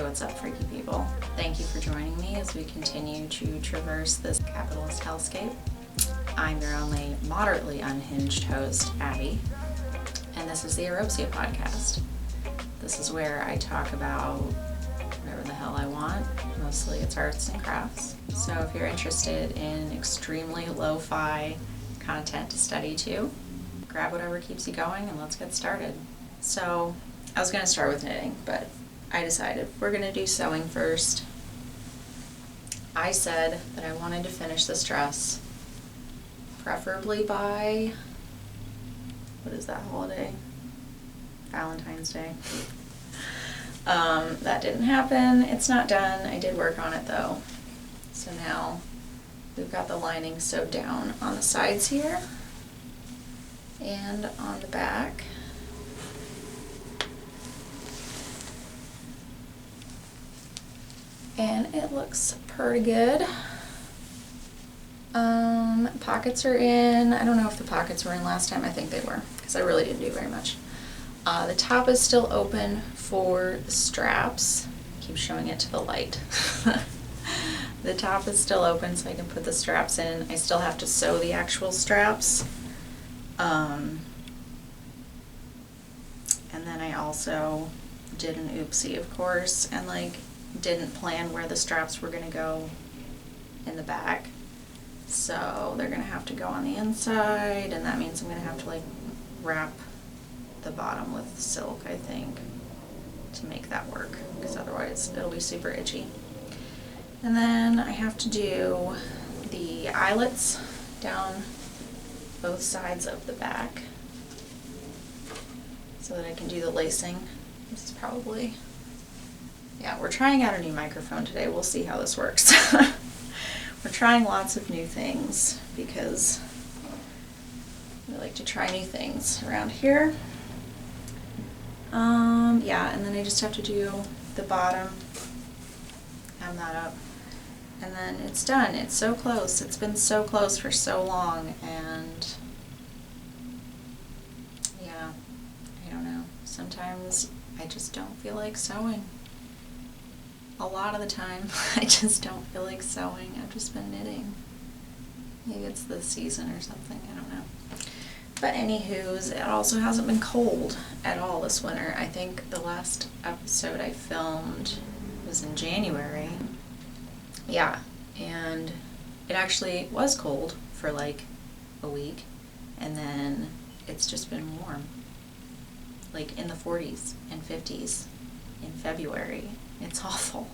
what's up, freaky people? Thank you for joining me as we continue to traverse this capitalist hellscape. I'm your only moderately unhinged host, Abby, and this is the Aeropsia podcast. This is where I talk about whatever the hell I want. Mostly it's arts and crafts. So if you're interested in extremely lo-fi content to study to, grab whatever keeps you going and let's get started. So I was going to start with knitting, but I decided we're going to do sewing first. I said that I wanted to finish this dress preferably by, what is that holiday? Valentine's Day. That didn't happen. It's not done. I did work on it though. So now we've got the lining sewed down on the sides here and on the back. And it looks pretty good. Pockets are in. I don't know if the pockets were in last time. I think they were, because I really didn't do very much. The top is still open for the straps. I keep showing it to the light. The top is still open so I can put the straps in. I still have to sew the actual straps. And then I also did an oopsie, of course, and didn't plan where the straps were going to go in the back. So they're going to have to go on the inside, and that means I'm going to have to wrap the bottom with silk, I think, to make that work, because otherwise it'll be super itchy. And then I have to do the eyelets down both sides of the back so that I can do the lacing. This is probably, yeah, we're trying out a new microphone today. We'll see how this works. We're trying lots of new things because we like to try new things around here. Yeah, and then I just have to do the bottom, hem that up, and then it's done. It's so close. It's been so close for so long, and yeah, I don't know. Sometimes I just don't feel like sewing. A lot of the time, I just don't feel like sewing. I've just been knitting. Maybe it's the season or something, I don't know. But anywho's, it also hasn't been cold at all this winter. I think the last episode I filmed was in January. Yeah, and it actually was cold for a week, and then it's just been warm. In the 40s and 50s in February. It's awful.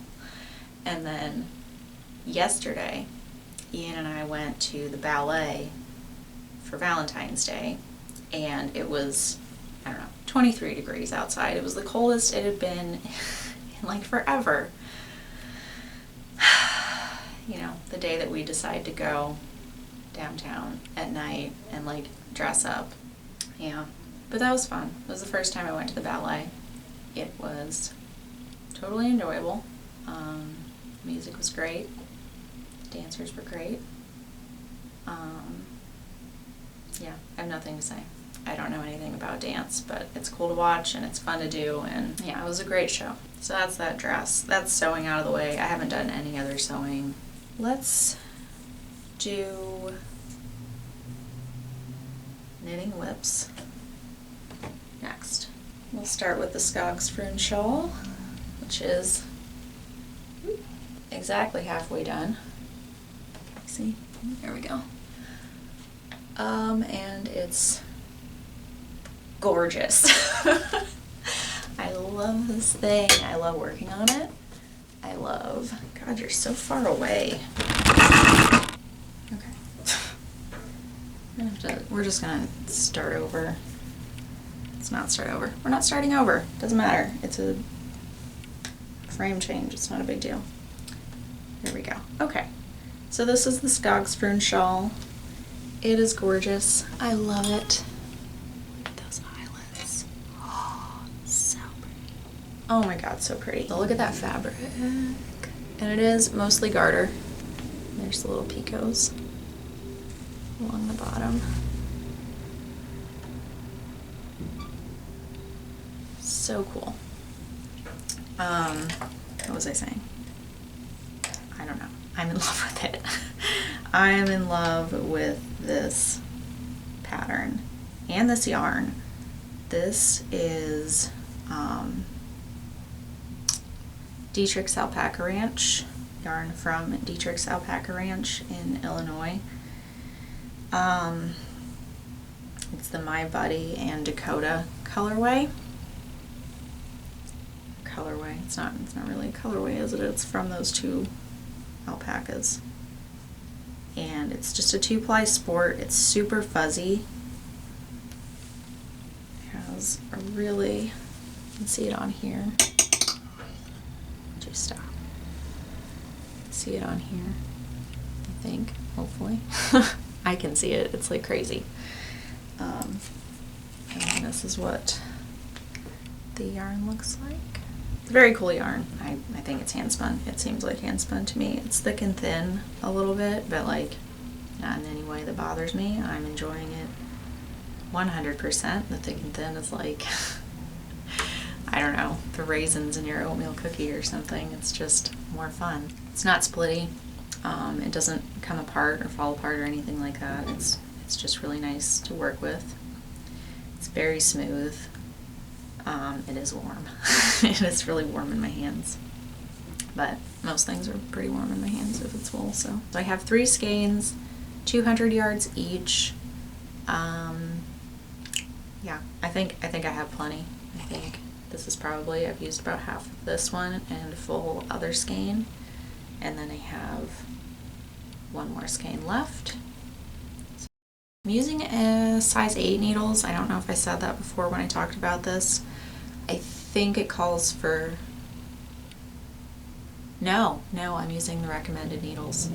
And then yesterday, Ian and I went to the ballet for Valentine's Day, and it was, 23 degrees outside. It was the coldest it had been in forever. The day that we decided to go downtown at night and dress up. Yeah, but that was fun. It was the first time I went to the ballet. It was totally enjoyable. Music was great. The dancers were great. Yeah, I have nothing to say. I don't know anything about dance, but it's cool to watch and it's fun to do, and yeah, it was a great show. So that's that dress. That's sewing out of the way. I haven't done any other sewing. Let's do knitting whips next. We'll start with the Skogsfrun Shawl, which is exactly halfway done. See? There we go. And it's gorgeous. I love this thing. I love working on it. God, you're so far away. Okay. We're just gonna start over. Let's not start over. We're not starting over. Doesn't matter. It's a frame change. It's not a big deal. Here we go. Okay. So this is the Skogsfrun Shawl. It is gorgeous. I love it. Look at those eyelets. Oh, so pretty. Oh my god, so pretty. So look at that fabric. And it is mostly garter. There's the little picots along the bottom. So cool. What was I saying? I don't know. I'm in love with it. I am in love with this pattern and this yarn. This is Dietrich's Alpaca Ranch, yarn from Dietrich's Alpaca Ranch in Illinois. It's the My Buddy and Dakota colorway. It's not really a colorway, is it? It's from those two alpacas. And it's just a 2-ply sport. It's super fuzzy. It has a really, you can see it on here. Just stop. See it on here, I think, hopefully. I can see it. It's like crazy. And this is what the yarn looks like. It's a very cool yarn. I think it's hand spun. It seems like hand spun to me. It's thick and thin a little bit, but like not in any way that bothers me. I'm enjoying it 100%. The thick and thin is like, I don't know, the raisins in your oatmeal cookie or something. It's just more fun. It's not splitty. It doesn't come apart or fall apart or anything like that. It's just really nice to work with. It's very smooth. It is warm. It is really warm in my hands. But most things are pretty warm in my hands if it's wool. So I have 3 skeins, 200 yards each. Yeah, I think I have plenty. I think this is probably, I've used about half of this one and a full other skein. And then I have 1 more skein left. I'm using a size 8 needles. I don't know if I said that before when I talked about this. I think it calls for, no, I'm using the recommended needles.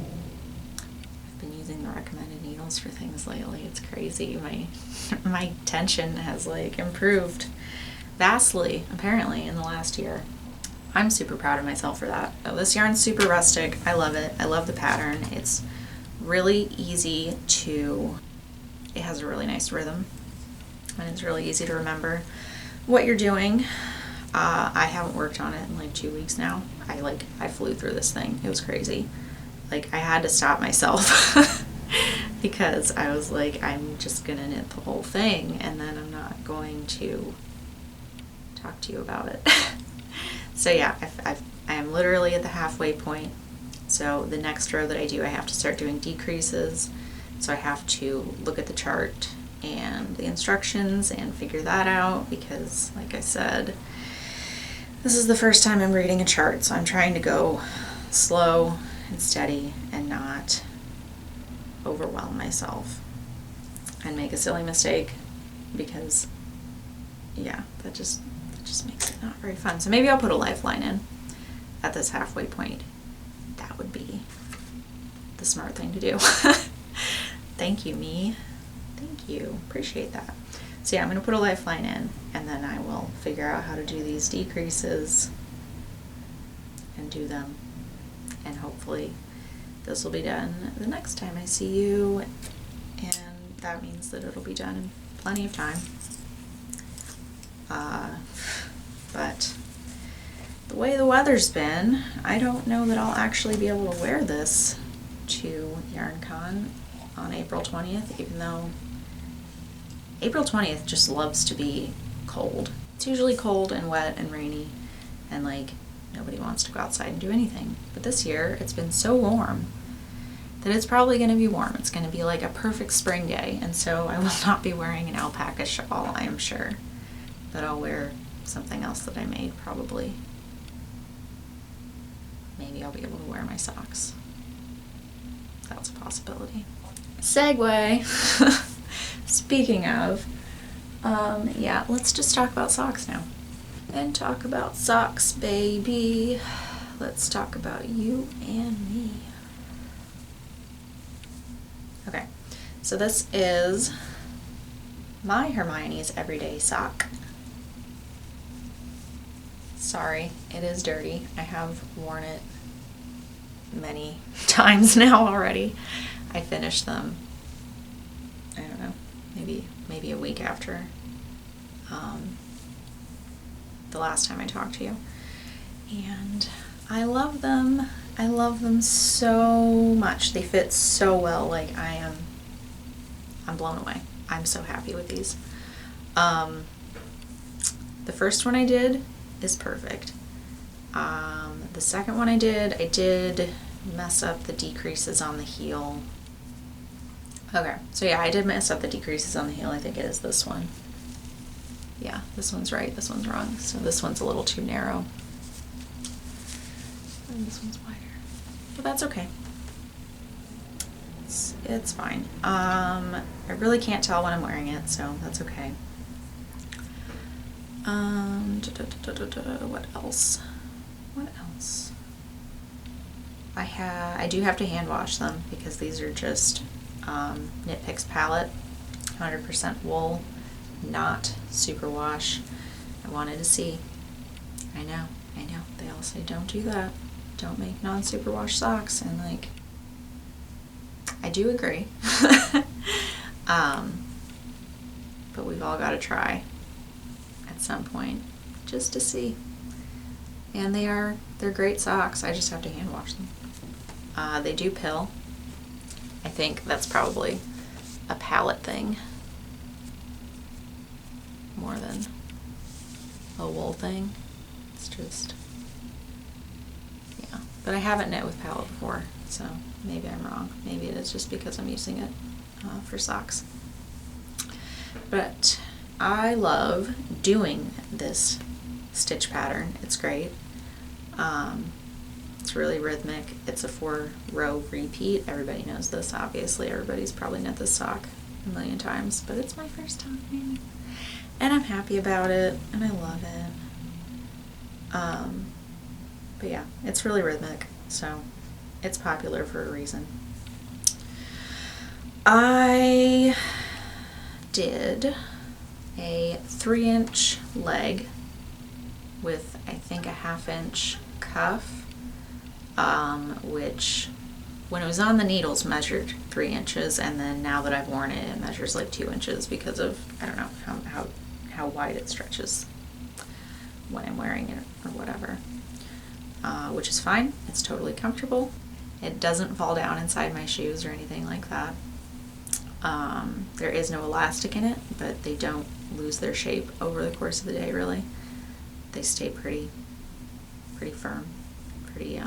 I've been using the recommended needles for things lately. It's crazy. My tension has like improved vastly, apparently, in the last year. I'm super proud of myself for that. Oh, this yarn's super rustic. I love it. I love the pattern. It's really easy to, it has a really nice rhythm, and it's really easy to remember what you're doing. I haven't worked on it in like 2 weeks now. I flew through this thing. It was crazy. Like I had to stop myself because I was like, I'm just gonna knit the whole thing and then I'm not going to talk to you about it. So yeah, I am literally at the halfway point. So the next row that I do, I have to start doing decreases. So I have to look at the chart and the instructions and figure that out because, like I said, this is the first time I'm reading a chart, so I'm trying to go slow and steady and not overwhelm myself and make a silly mistake because, yeah, that just makes it not very fun. So maybe I'll put a lifeline in at this halfway point. That would be the smart thing to do. Thank you, me. Thank you. Appreciate that. So yeah, I'm going to put a lifeline in and then I will figure out how to do these decreases and do them. And hopefully this will be done the next time I see you. And that means that it'll be done in plenty of time. But the way the weather's been, I don't know that I'll actually be able to wear this to YarnCon on April 20th, even though April 20th just loves to be cold. It's usually cold and wet and rainy and like nobody wants to go outside and do anything. But this year it's been so warm that it's probably going to be warm. It's going to be like a perfect spring day, and so I will not be wearing an alpaca shawl, I am sure. But I'll wear something else that I made probably. Maybe I'll be able to wear my socks. That's a possibility. Segue. Speaking of, yeah, let's just talk about socks now. And talk about socks, baby. Let's talk about you and me. Okay, so this is my Hermione's Everyday Sock. Sorry, it is dirty. I have worn it many times now already. I finished them, I don't know, maybe a week after the last time I talked to you. And I love them. I love them so much. They fit so well. Like I'm blown away. I'm so happy with these. The first one I did is perfect. The second one I did mess up the decreases on the heel. Okay, so yeah, I did mess up the decreases on the heel. I think it is this one. Yeah, this one's right, this one's wrong. So this one's a little too narrow. And this one's wider. But that's okay. It's fine. I really can't tell when I'm wearing it, so that's okay. What else? What else? I do have to hand wash them because these are just Knit Picks palette, 100% wool, not superwash. I wanted to see. I know. They all say don't do that. Don't make non-superwash socks, and like, I do agree. But we've all got to try at some point just to see. And they're great socks. I just have to hand wash them. They do pill. I think that's probably a palette thing more than a wool thing. It's just, yeah. But I haven't knit with palette before, so maybe I'm wrong. Maybe it is just because I'm using it for socks. But I love doing this stitch pattern. It's great. It's really rhythmic. It's a 4-row repeat. Everybody knows this, obviously. Everybody's probably knit this sock a million times, but it's my first time. And I'm happy about it, and I love it. But yeah, it's really rhythmic, so it's popular for a reason. I did a 3-inch leg with, I think, a 1/2-inch cuff, which when it was on the needles measured 3 inches, and then now that I've worn it, it measures like 2 inches because of, I don't know how wide it stretches when I'm wearing it or whatever, which is fine. It's totally comfortable. It doesn't fall down inside my shoes or anything like that. There is no elastic in it, but they don't lose their shape over the course of the day, really. They stay pretty firm, pretty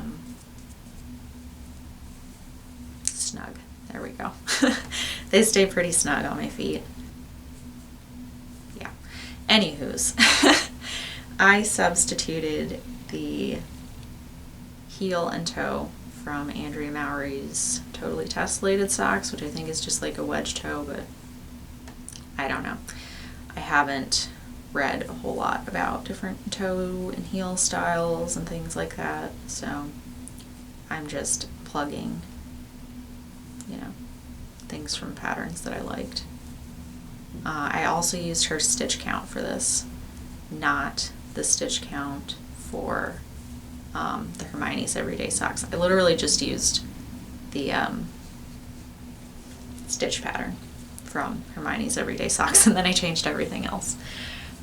snug. There we go. They stay pretty snug on my feet. Yeah. Anywho's, I substituted the heel and toe from Andrea Mowry's Totally Tessellated socks, which I think is just like a wedge toe, but I don't know. I haven't read a whole lot about different toe and heel styles and things like that, so I'm just plugging, things from patterns that I liked. I also used her stitch count for this, not the stitch count for the Hermione's Everyday Socks. I literally just used the stitch pattern from Hermione's Everyday Socks, and then I changed everything else.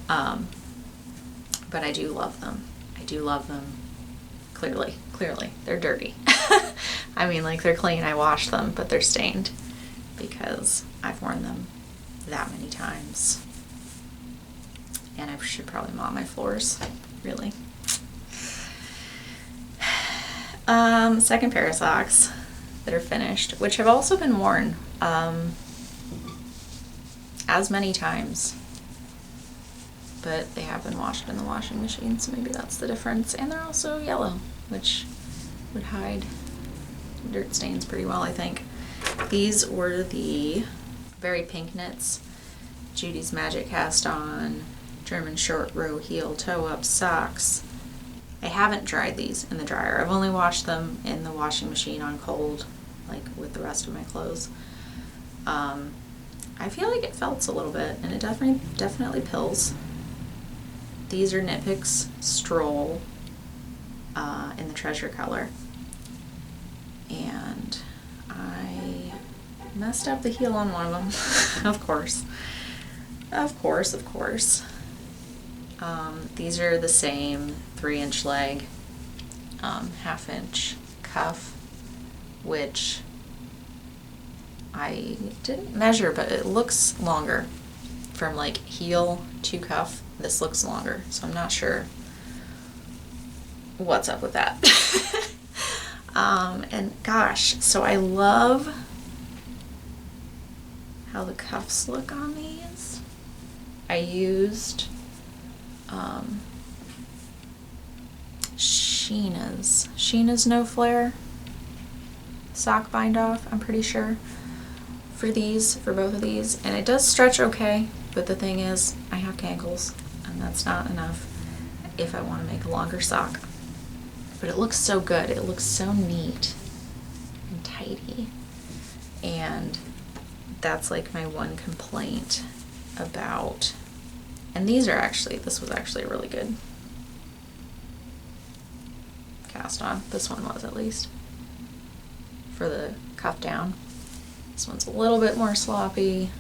But I do love them. I do love them. Clearly. They're dirty. I mean, like, they're clean. I washed them, but they're stained because I've worn them that many times. And I should probably mop my floors, really. Second pair of socks that are finished, which have also been worn as many times, but they have been washed in the washing machine, so maybe that's the difference. And they're also yellow, which would hide dirt stains pretty well, I think. These were the Very Pink Knits Judy's Magic Cast On German short row heel toe up socks. I haven't dried these in the dryer. I've only washed them in the washing machine on cold, like with the rest of my clothes. I feel like it felts a little bit, and it definitely pills. These are Knit Picks Stroll in the treasure color. And I messed up the heel on one of them, of course. These are the same 3-inch leg. 1/2 inch cuff, which I didn't measure, but it looks longer. From like heel to cuff, this looks longer, so I'm not sure what's up with that. And gosh, so I love how the cuffs look on these. I used Sheena's No Flare sock bind off, I'm pretty sure, for both of these, and it does stretch okay, but the thing is I have cankles and that's not enough if I want to make a longer sock. But it looks so good, it looks so neat and tidy, and that's like my one complaint about, and this was actually a really good cast on. This one was, at least, for the cuff down. This one's a little bit more sloppy,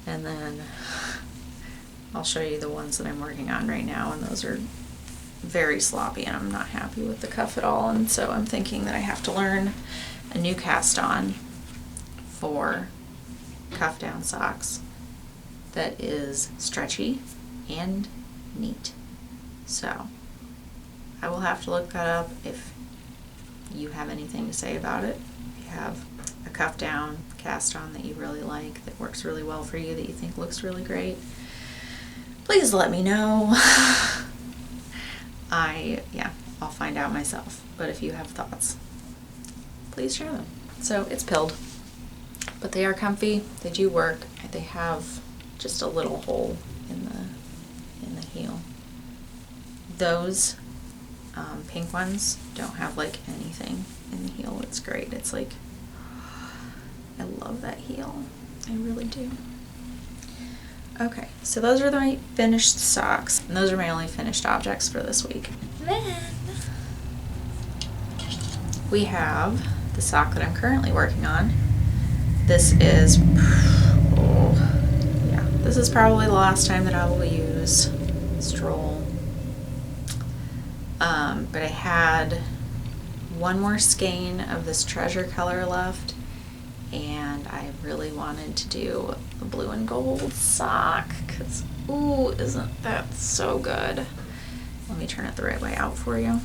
and then I'll show you the ones that I'm working on right now, and those are very sloppy, and I'm not happy with the cuff at all, and so I'm thinking that I have to learn a new cast on for cuff down socks that is stretchy and neat. So I will have to look that up. If you have anything to say about it, if you have a cuff down cast on that you really like, that works really well for you, that you think looks really great, please let me know. I'll find out myself, but if you have thoughts, please share them. So it's pilled, but they are comfy, they do work, they have just a little hole in the heel. Those pink ones don't have like anything in the heel. It's great. It's like, I love that heel, I really do. Okay, so those are my finished socks, and those are my only finished objects for this week. Then we have the sock that I'm currently working on. This is, this is probably the last time that I will use Stroll. But I had one more skein of this treasure color left, and I really wanted to do a blue and gold sock, because, ooh, isn't that so good? Let me turn it the right way out for you.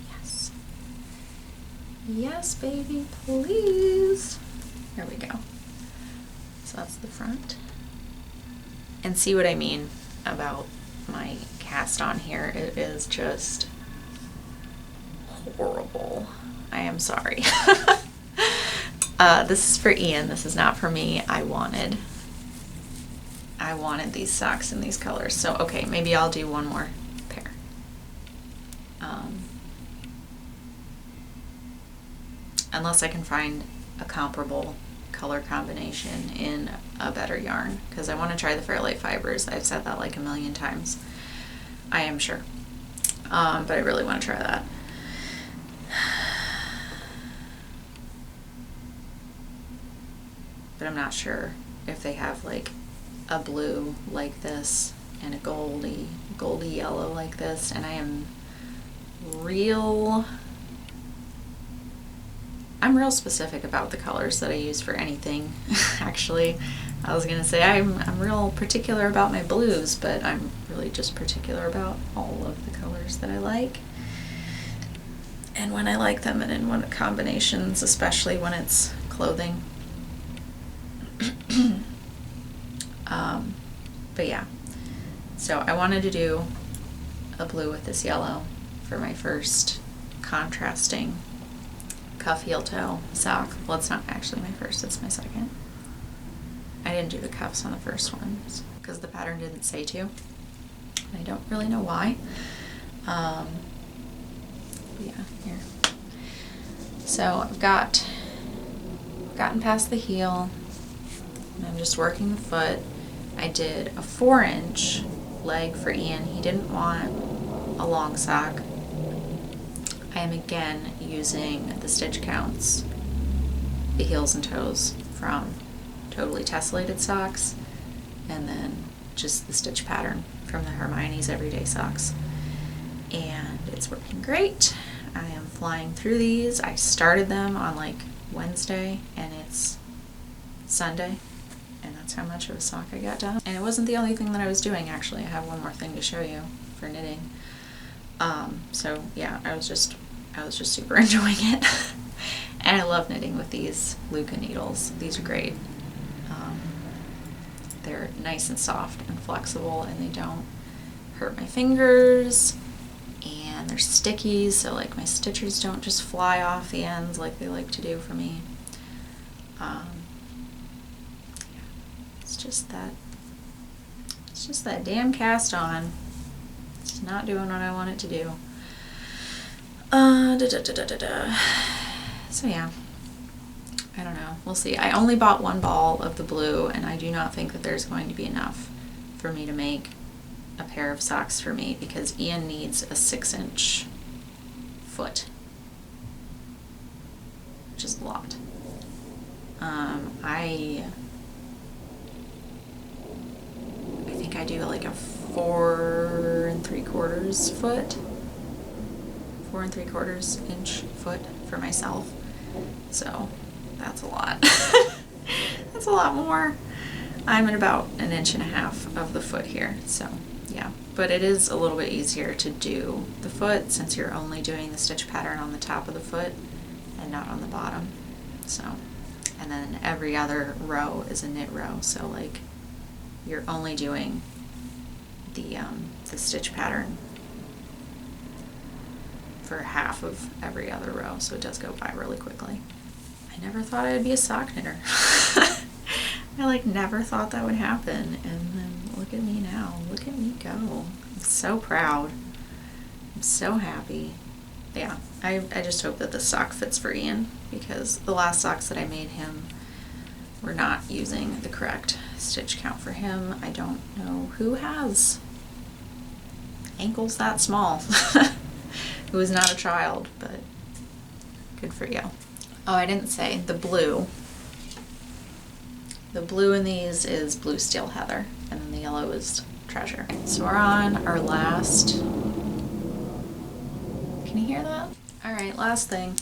Yes. Yes, baby, please. There we go. So that's the front. And see what I mean about my cast on here. It is just horrible. I am sorry. This is for Ian. This is not for me. I wanted these socks in these colors. So, okay, maybe I'll do one more pair. Unless I can find a comparable color combination in a better yarn, because I want to try the Fairlight Fibers. I've said that like a million times, I am sure. But I really want to try that. But I'm not sure if they have like a blue like this and a goldy yellow like this, and I'm real specific about the colors that I use for anything. Actually, I was gonna say I'm real particular about my blues, but I'm really just particular about all of the colors that I like, and when I like them, and in what combinations, especially when it's clothing. But yeah, so I wanted to do a blue with this yellow for my first contrasting cuff heel toe sock. Well, it's not actually my first, it's my second. I didn't do the cuffs on the first one because the pattern didn't say to. I don't really know why. But yeah, here. So I've gotten past the heel, and I'm just working the foot. I did a 4-inch leg for Ian. He didn't want a long sock. I am again using the stitch counts, the heels and toes from Totally Tessellated Socks, and then just the stitch pattern from the Hermione's Everyday Socks. and it's working great. I am flying through these. I started them on like Wednesday and it's Sunday, and that's how much of a sock I got done. And it wasn't the only thing that I was doing, actually. I have one more thing to show you for knitting. So yeah, I was just super enjoying it. And I love knitting with these Luca needles. These are great. They're nice and soft and flexible, and they don't hurt my fingers, and they're sticky, so like my stitches don't just fly off the ends like they like to do for me. Yeah, it's just that damn cast on. It's not doing what I want it to do. So yeah, I don't know. We'll see. I only bought one ball of the blue, and I do not think that there's going to be enough for me to make a pair of socks for me, because Ian needs a 6-inch foot, which is a lot. I think I do like a 4 3/4 foot, 4 3/4 inch foot for myself. So that's a lot. That's a lot more. I'm at about 1.5 inches of the foot here, so yeah. But it is a little bit easier to do the foot since you're only doing the stitch pattern on the top of the foot and not on the bottom. So, and then every other row is a knit row, so like you're only doing the stitch pattern for half of every other row, so it does go by really quickly. I never thought I'd be a sock knitter. I like never thought that would happen, and then look at me now. Look at me go. I'm so proud. I'm so happy. Yeah, I just hope that this sock fits for Ian, because the last socks that I made him were not using the correct stitch count for him. I don't know who has ankles that small. Who is not a child, but good for you. Oh, I didn't say the blue. The blue in these is Blue Steel Heather, and then the yellow is Treasure. So we're on our last, can you hear that? All right, last thing.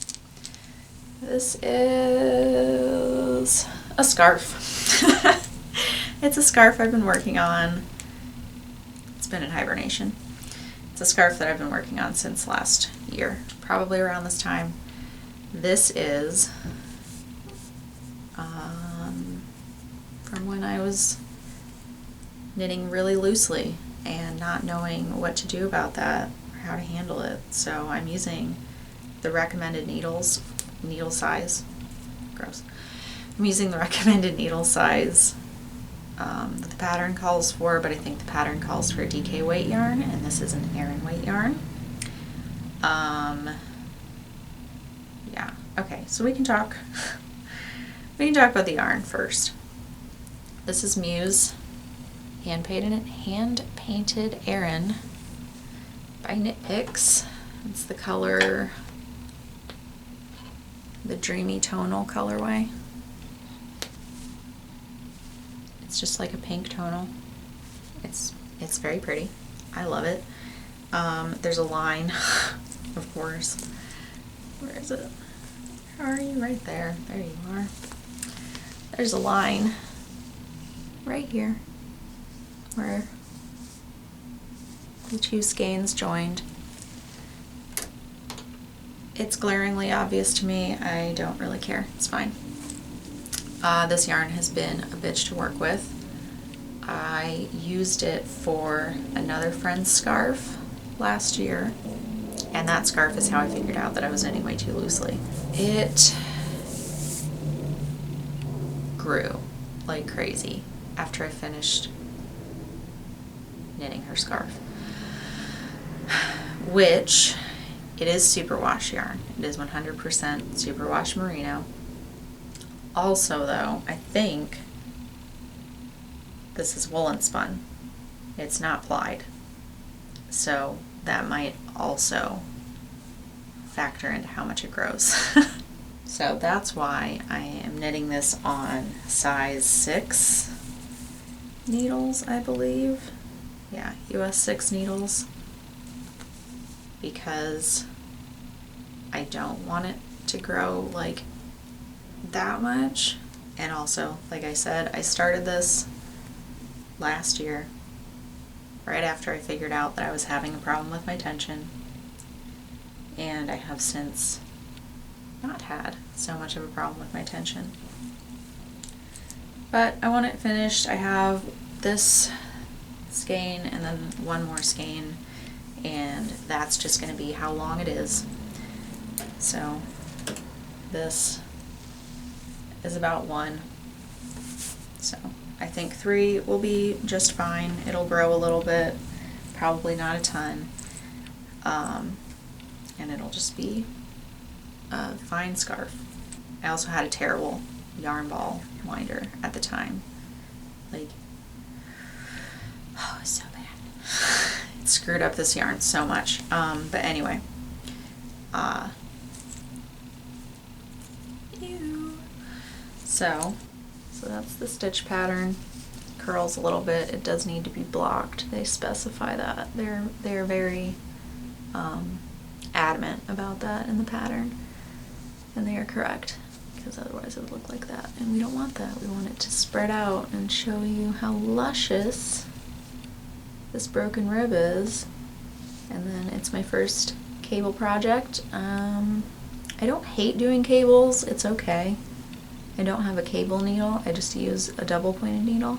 This is a scarf. It's a scarf I've been working on. It's been in hibernation. It's a scarf that I've been working on since last year, probably around this time. This is from when I was knitting really loosely and not knowing what to do about that or how to handle it. So I'm using the recommended needle size. Gross. I'm using the recommended needle size that the pattern calls for, but I think the pattern calls for a DK weight yarn, and this is an Aran weight yarn. Yeah, okay, so we can talk about the yarn first. This is Muse hand-painted Aran by Knit Picks. It's the color, the Dreamy Tonal colorway. It's just like a pink tonal. It's very pretty. I love it. There's a line, of course. Where is it? How are you? Right there. There you are. There's a line right here where the two skeins joined. It's glaringly obvious to me. I don't really care. It's fine. This yarn has been a bitch to work with. I used it for another friend's scarf last year, and that scarf is how I figured out that I was knitting way too loosely. It grew like crazy after I finished knitting her scarf, which it is superwash yarn. It is 100% superwash merino. Also though, I think this is woolen spun. It's not plied. So that might also factor into how much it grows. So that's why I am knitting this on size 6 needles, I believe. Yeah, US 6 needles. because I don't want it to grow like that much. And also, like I said, I started this last year, right after I figured out that I was having a problem with my tension, and I have since not had so much of a problem with my tension. But I want it finished. I have this skein and then one more skein, and that's just going to be how long it is. So this is about 1. So I think 3 will be just fine. It'll grow a little bit, probably not a ton, and it'll just be a fine scarf. I also had a terrible yarn ball winder at the time. Like, oh, it's so bad. It screwed up this yarn so much. But anyway, so that's the stitch pattern. Curls a little bit. It does need to be blocked. They specify that. They're very adamant about that in the pattern, and they are correct, because otherwise it would look like that, and we don't want that. We want it to spread out and show you how luscious this broken rib is. And then it's my first cable project. I don't hate doing cables. It's okay. I don't have a cable needle. I just use a double pointed needle,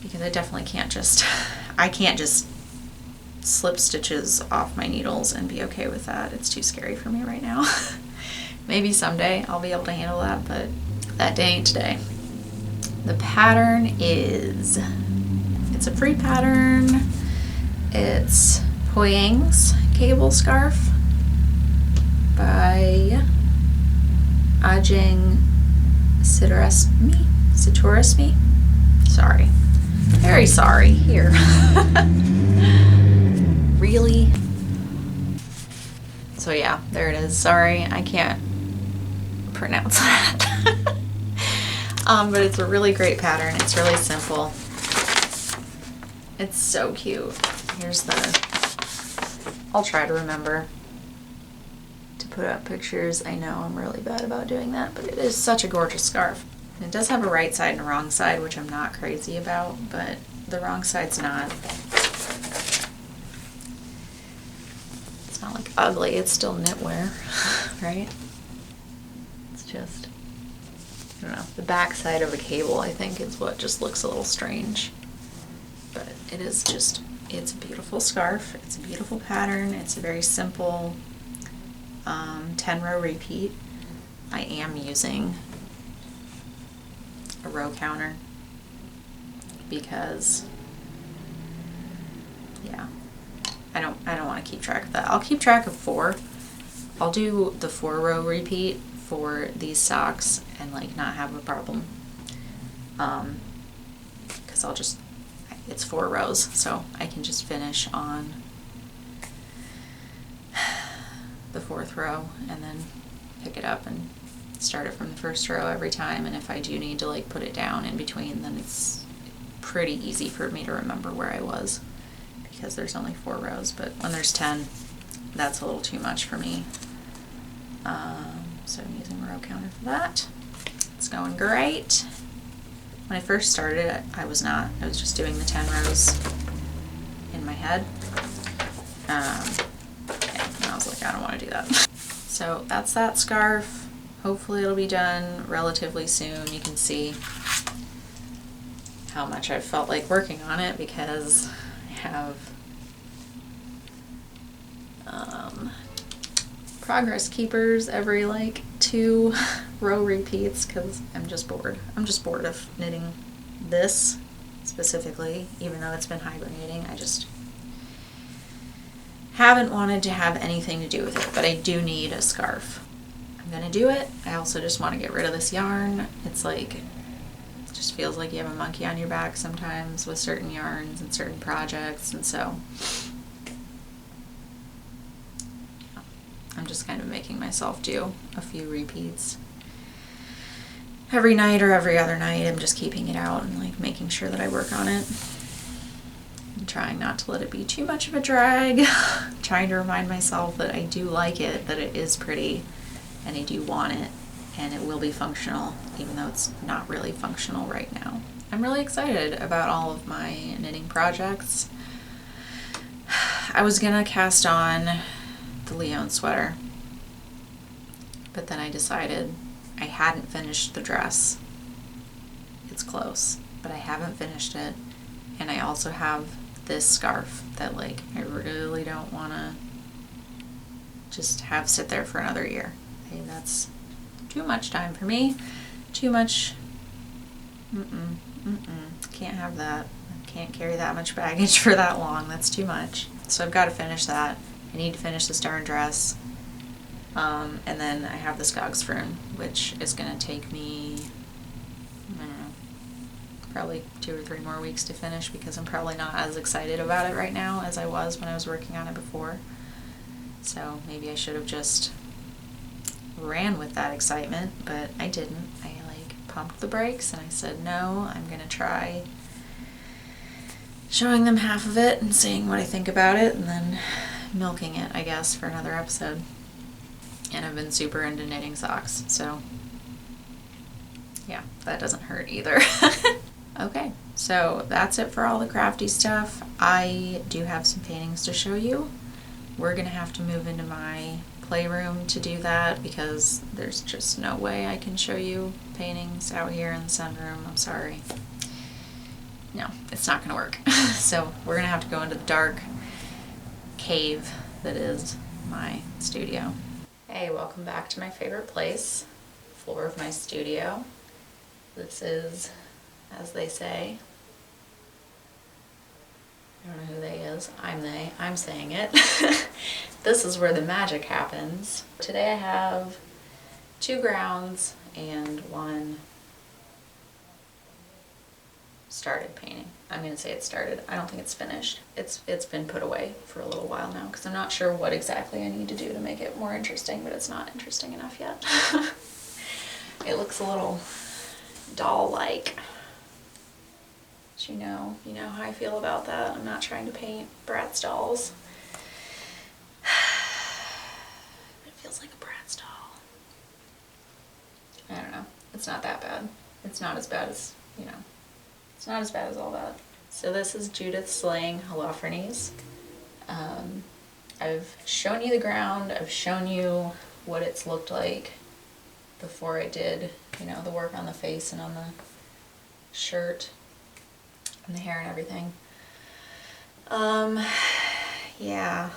because I definitely can't just slip stitches off my needles and be okay with that. It's too scary for me right now. Maybe someday I'll be able to handle that, but that day ain't today. The pattern is, it's a free pattern. It's Poyeng's Cable Scarf by Poyeng Sitoresmi. Sorry. Very sorry. Here. Really? So yeah, there it is. Sorry, I can't pronounce that. But it's a really great pattern. It's really simple. It's so cute. Here's I'll try to remember to put up pictures. I know I'm really bad about doing that, but it is such a gorgeous scarf. It does have a right side and a wrong side, which I'm not crazy about, but the wrong side's not. It's not like ugly, it's still knitwear, right? It's just, I don't know, the back side of a cable, I think, is what just looks a little strange. But it is just, it's a beautiful scarf, it's a beautiful pattern, it's a very simple 10-row repeat. I am using a row counter because, yeah, I don't want to keep track of that. I'll keep track of 4. I'll do the 4-row repeat for these socks and like not have a problem, because I'll just, it's 4 rows, so I can just finish on the 4th row and then pick it up and start it from the 1st row every time. And if I do need to like put it down in between, then it's pretty easy for me to remember where I was, because there's only 4 rows. But when there's 10, that's a little too much for me. So I'm using a row counter for that. It's going great. When I first started, I was just doing the 10 rows in my head. And I was like, I don't want to do that. So that's that scarf. Hopefully it'll be done relatively soon. You can see how much I've felt like working on it, because I have progress keepers every like 2 row repeats, because I'm just bored. I'm just bored of knitting this specifically, even though it's been hibernating. I just haven't wanted to have anything to do with it, but I do need a scarf. I'm gonna do it. I also just want to get rid of this yarn. It's like, it just feels like you have a monkey on your back sometimes with certain yarns and certain projects, and so I'm just kind of making myself do a few repeats every night or every other night. I'm just keeping it out and like making sure that I work on it. I'm trying not to let it be too much of a drag. I'm trying to remind myself that I do like it, that it is pretty, and I do want it, and it will be functional, even though it's not really functional right now. I'm really excited about all of my knitting projects. I was gonna cast on the Leon sweater, but then I decided I hadn't finished the dress. It's close, but I haven't finished it. And I also have this scarf that, like, I really don't want to just have sit there for another year. Okay, that's too much time for me. Too much. Can't have that. I can't carry that much baggage for that long. That's too much. So I've got to finish that. I need to finish this darn dress. And then I have the Skogsfrun, which is going to take me, I don't know, probably 2 or 3 more weeks to finish, because I'm probably not as excited about it right now as I was when I was working on it before. So maybe I should have just ran with that excitement, but I didn't. I pumped the brakes and I said, no, I'm going to try showing them half of it and seeing what I think about it, and then milking it, I guess, for another episode. And I've been super into knitting socks, so yeah, that doesn't hurt either. Okay, so that's it for all the crafty stuff. I do have some paintings to show you. We're going to have to move into my playroom to do that, because there's just no way I can show you paintings out here in the sunroom. I'm sorry. No, it's not gonna work. So we're gonna have to go into the dark cave that is my studio. Hey, welcome back to my favorite place, floor of my studio. This is, as they say, I don't know who they is. I'm they. I'm saying it. This is where the magic happens. Today I have 2 grounds and 1 started painting. I'm gonna say it started. I don't think it's finished. It's been put away for a little while now, because I'm not sure what exactly I need to do to make it more interesting, but it's not interesting enough yet. It looks a little doll-like. You know how I feel about that. I'm not trying to paint Bratz dolls. It feels like a Bratz doll. I don't know. It's not that bad. It's not as bad as, it's not as bad as all that. So this is Judith slaying Holofernes. I've shown you the ground. I've shown you what it's looked like before I did, the work on the face and on the shirt and the hair and everything. Yeah.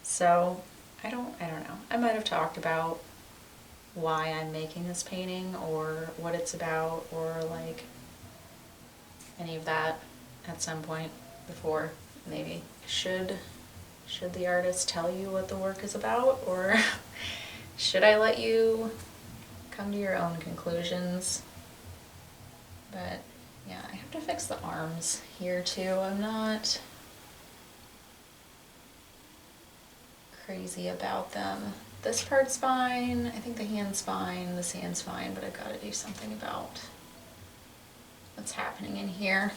So I don't know. I might have talked about why I'm making this painting, or what it's about, or like any of that at some point before, maybe. Should the artist tell you what the work is about, or should I let you come to your own conclusions? But yeah, I have to fix the arms here too. I'm not crazy about them. This part's fine. I think the hand's fine. This hand's fine, but I've got to do something about what's happening in here.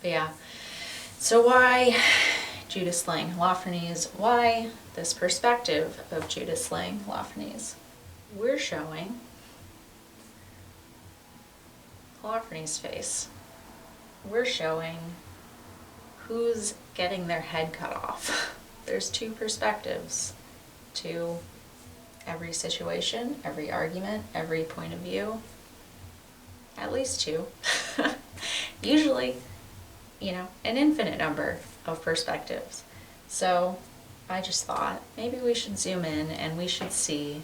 But yeah, so why Judith slaying Holofernes? Why this perspective of Judith slaying Holofernes? We're showing Holofernes' face. We're showing who's getting their head cut off. There's 2 perspectives to every situation, every argument, every point of view. At least 2. Usually, an infinite number of perspectives. So I just thought maybe we should zoom in and we should see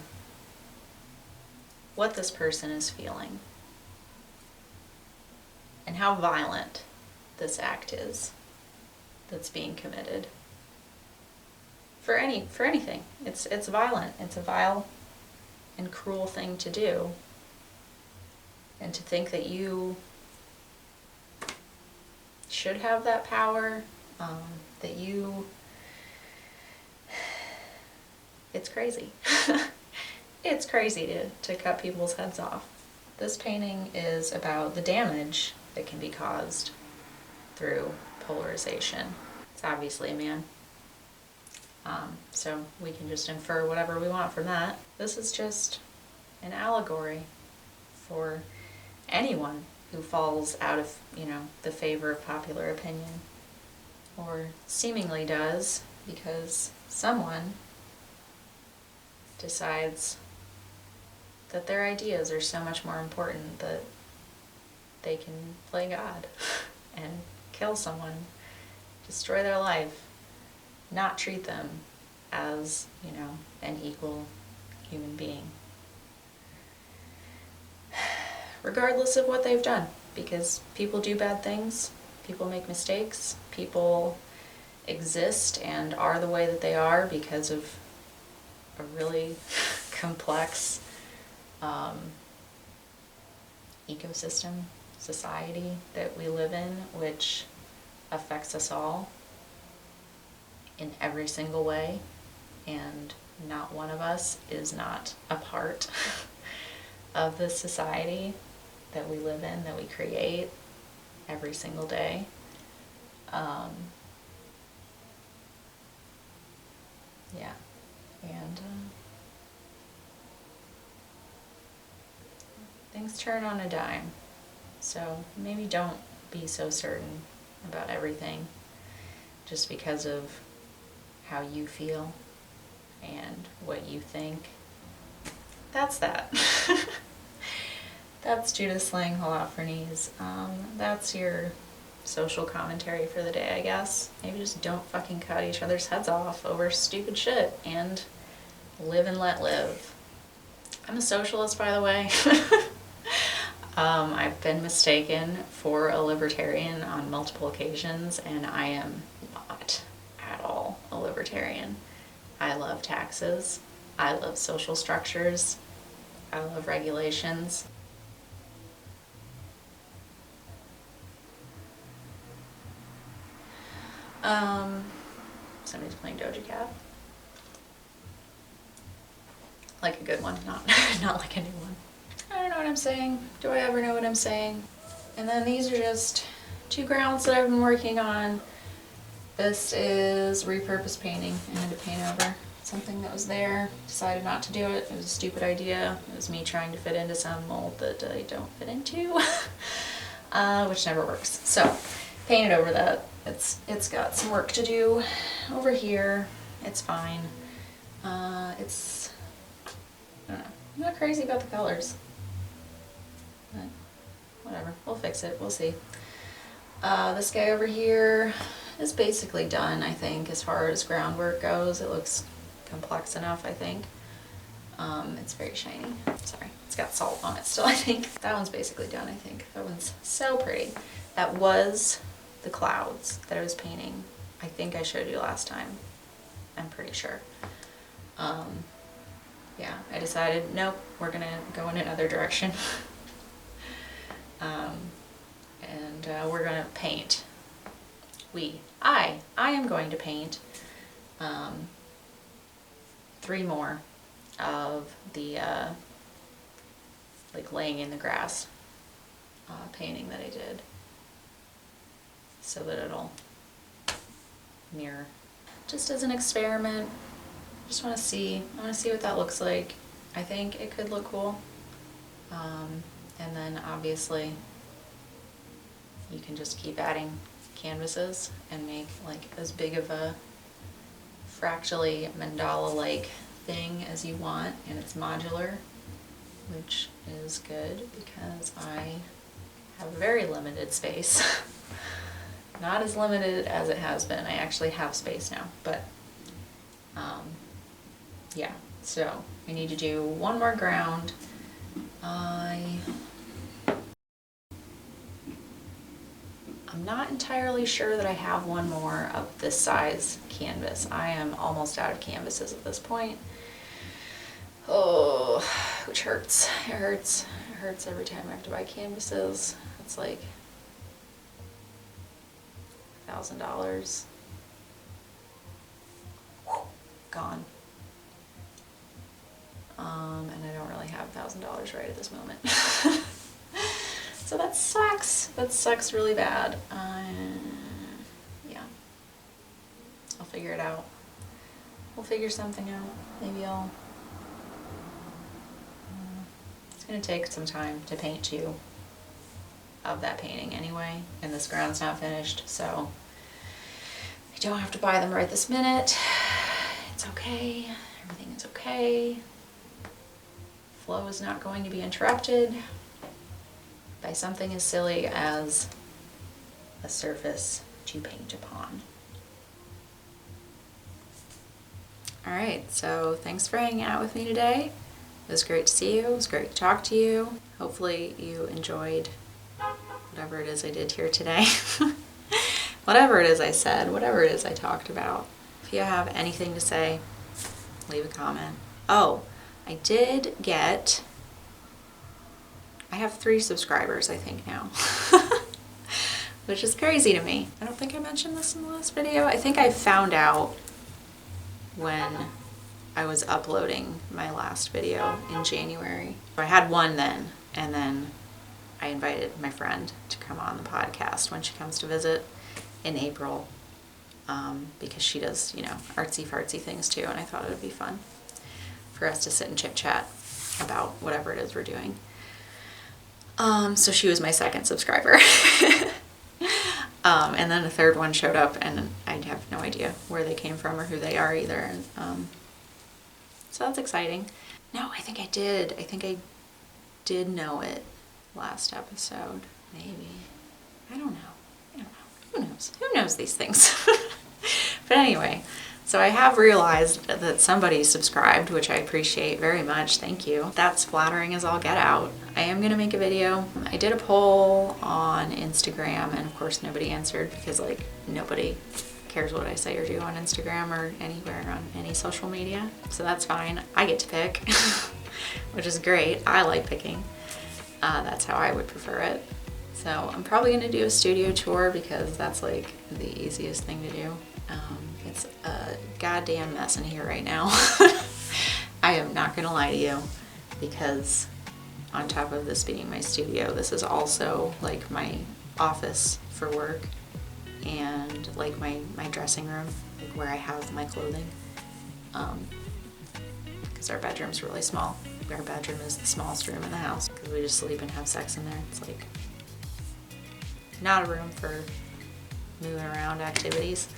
what this person is feeling and how violent this act is that's being committed. For anything. It's violent. It's a vile and cruel thing to do. And to think that you should have that power, that you... It's crazy. It's crazy to cut people's heads off. This painting is about the damage that can be caused through polarization. It's obviously a man. So we can just infer whatever we want from that. This is just an allegory for anyone who falls out of, the favor of popular opinion, or seemingly does, because someone decides that their ideas are so much more important that they can play God and kill someone, destroy their life, not treat them as, an equal human being. Regardless of what they've done, because people do bad things, people make mistakes, people exist and are the way that they are because of a really complex ecosystem, society that we live in, which affects us all in every single way, and not one of us is not a part of this society that we live in, that we create every single day. Yeah, and things turn on a dime, so maybe don't be so certain about everything just because of how you feel and what you think. That's that. That's Judith slaying Holofernes. That's your social commentary for the day, I guess. Maybe just don't fucking cut each other's heads off over stupid shit and live and let live. I'm a socialist, by the way. I've been mistaken for a libertarian on multiple occasions, and I am not at all a libertarian. I love taxes. I love social structures. I love regulations. Somebody's playing Doja Cat. Like a good one, not like a new one. I don't know what I'm saying. Do I ever know what I'm saying? And then these are just 2 grounds that I've been working on. This is repurposed painting. I had to paint over something that was there. Decided not to do it. It was a stupid idea. It was me trying to fit into some mold that I don't fit into, which never works. So, painted over that. It's got some work to do over here. It's fine. I don't know. I'm not crazy about the colors. But whatever. We'll fix it. We'll see. This guy over here is basically done, I think, as far as groundwork goes. It looks complex enough, I think. It's very shiny. Sorry. It's got salt on it still, I think. That one's basically done, I think. That one's so pretty. That was the clouds that I was painting. I think I showed you last time. I'm pretty sure. Yeah, I decided, nope, we're gonna go in another direction. And we're gonna paint. I am going to paint 3 more of the like laying in the grass painting that I did, so that it'll mirror. Just as an experiment, I want to see what that looks like. I think it could look cool. And then obviously you can just keep adding canvases and make like as big of a fractally mandala-like thing as you want, and it's modular, which is good because I have very limited space. Not as limited as it has been. I actually have space now, but yeah, so I need to do 1 more ground. I'm not entirely sure that I have 1 more of this size canvas. I am almost out of canvases at this point. Oh, which hurts. It hurts. It hurts every time I have to buy canvases. It's like $1,000. Gone. And I don't really have $1,000 right at this moment. So that sucks. That sucks really bad. figure it out. We'll figure something out. Maybe I'll... It's gonna take some time to paint you of that painting anyway, and this ground's not finished, so you don't have to buy them right this minute. It's okay. Everything is okay. Flow is not going to be interrupted by something as silly as a surface to paint upon. Alright, so thanks for hanging out with me today. It was great to see you. It was great to talk to you. Hopefully you enjoyed whatever it is I did here today. Whatever it is I said, whatever it is I talked about. If you have anything to say, leave a comment. Oh, I have 3 subscribers, I think, now. Which is crazy to me. I don't think I mentioned this in the last video. I think I found out when I was uploading my last video in January. I had one then, and then I invited my friend to come on the podcast when she comes to visit in April, because she does, you know, artsy fartsy things too, and I thought it would be fun for us to sit and chit chat about whatever it is we're doing. So she was my 2nd subscriber. And then a 3rd one showed up, and I have no idea where they came from or who they are either. So that's exciting. No, I think I did. I think I did know it last episode. Maybe. I don't know. Who knows? Who knows these things? But anyway, so I have realized that somebody subscribed, which I appreciate very much. Thank you. That's flattering as all get out. I am going to make a video. I did a poll on Instagram, and of course nobody answered because, like, nobody cares what I say or do on Instagram or anywhere on any social media. So that's fine. I get to pick, which is great. I like picking. That's how I would prefer it. So I'm probably going to do a studio tour because that's like the easiest thing to do. It's a goddamn mess in here right now. I am not going to lie to you, because on top of this being my studio, this is also like my office for work and like my dressing room, like where I have my clothing. Because our bedroom's really small. Our bedroom is the smallest room in the house because we just sleep and have sex in there. It's like not a room for moving around activities.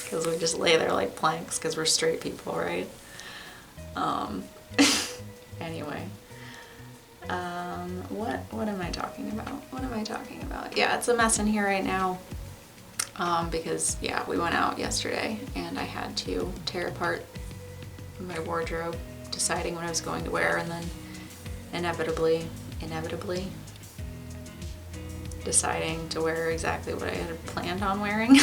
Because we just lay there like planks because we're straight people, right? Anyway. What am I talking about? What am I talking about? Yeah, it's a mess in here right now. Because, yeah, we went out yesterday and I had to tear apart my wardrobe, deciding what I was going to wear, and then inevitably deciding to wear exactly what I had planned on wearing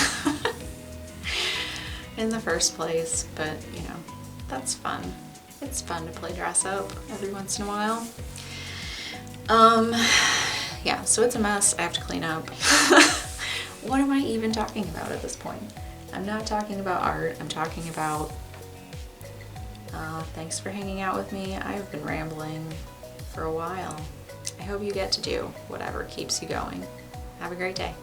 in the first place. But, you know, that's fun. It's fun to play dress up every once in a while. Yeah, so it's a mess. I have to clean up. What am I even talking about at this point? I'm not talking about art. I'm talking about, thanks for hanging out with me. I've been rambling for a while. I hope you get to do whatever keeps you going. Have a great day.